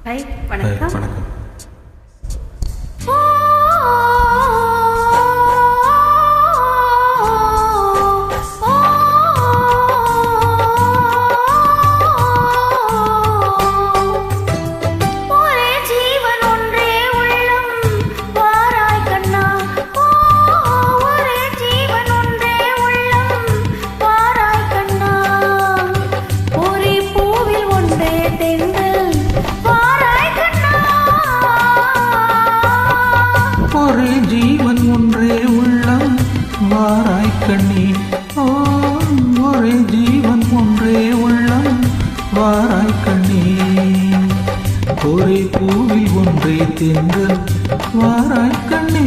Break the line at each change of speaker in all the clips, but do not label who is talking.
வணக்கம்.
ஒரே ஜீவன் ஒன்றே உள்ளம் வாராய் கண்ணே, ஒரே ஜீவன் ஒன்றே உள்ளம் வாராய் கண்ணே. ஒரே பூவில் ஒன்றே தென்றல் வாராய் கண்ணே.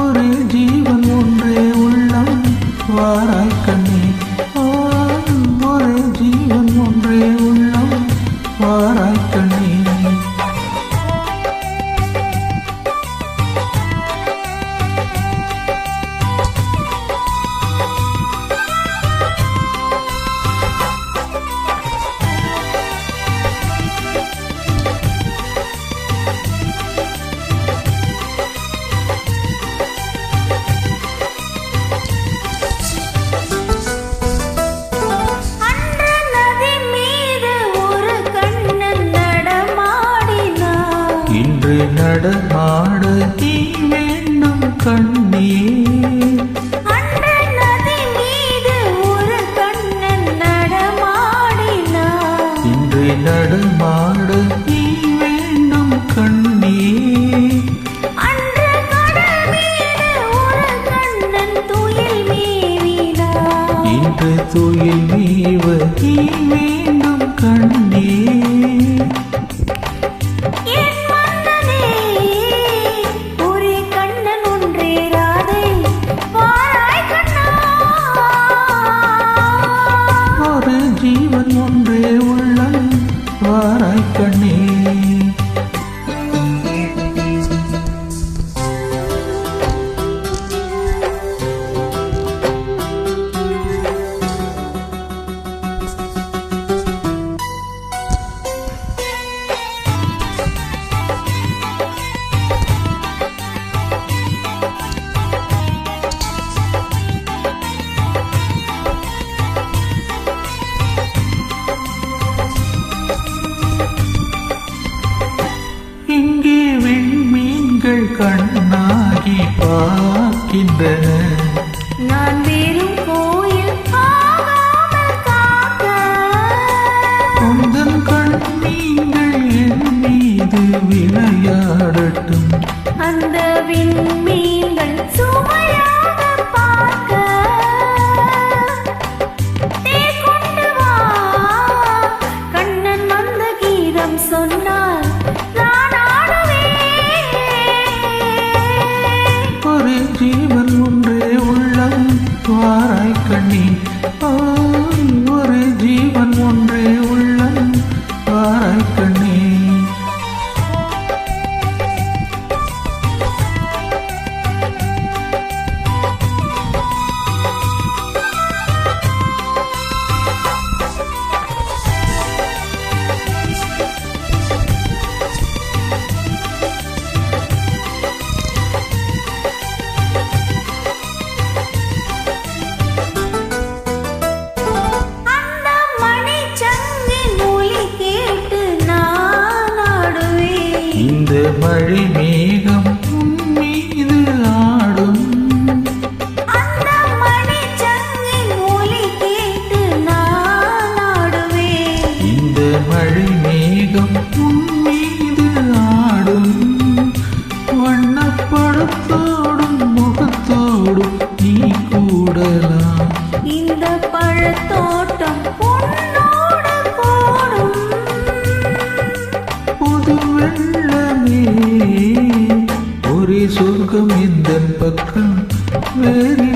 ஒரே ஜீவன் ஒன்றே உள்ளம் வாராய் கண்ணே, ஒரே ஜீவன் ஒன்றே உள்ளம் வாராய் கண்ணே. இன்று நடமாட நீ வேண்டும் கண்ணே.
அன்று நதி மீது ஒரு கண்ணன் நடமாடினான்.
இன்று நடமாட நீ வேண்டும் கண்ணே.
அன்று கடல் மீது ஒரு கண்ணன் துயில் மேவினான்.
இன்று துயில் மேவ நீ வேண்டும் கண்ணே. ஜீவன் ஒன்றே உள்ளம் வாராய் கண்ணே. இங்கே விண்மீன்கள் கண்ணாகி பார்க்கின்றன.
நான் வெறும் கோயில் ஆகாமல் காக்க.
உந்தன் கண்ணீங்கள் என் மீது விளையாடட்டும்.
அந்த விண்மீன்கள் சுமையாக பார்க்க. கொண்டு வா கண்ணன் வந்த கீதம் சொன்னால்
ஒரே ஜீவன் ஒன்றே உள்ளம் வாராய் கண்ணே. ஒரே ஜீவன் ஒன்றே உள்ளம் வாராய் கண்ணே. இந்த மழை மேகம் உன் மீது ஆடும்.
அந்த மணி சங்கின் ஒலி கேட்டு நான் ஆடுவேன்.
இந்த மழை மேகம் உன் மீது ஆடும். வண்ணப்பழத்தோடும் முகத்தோடும் நீ கூடலாம்.
இந்த பழத்தோட்டம் பொன்னோடு கூடும்.
புது வெள்ளமே ஒரே சொர்க்கம் இந்த பக்கம் வேறு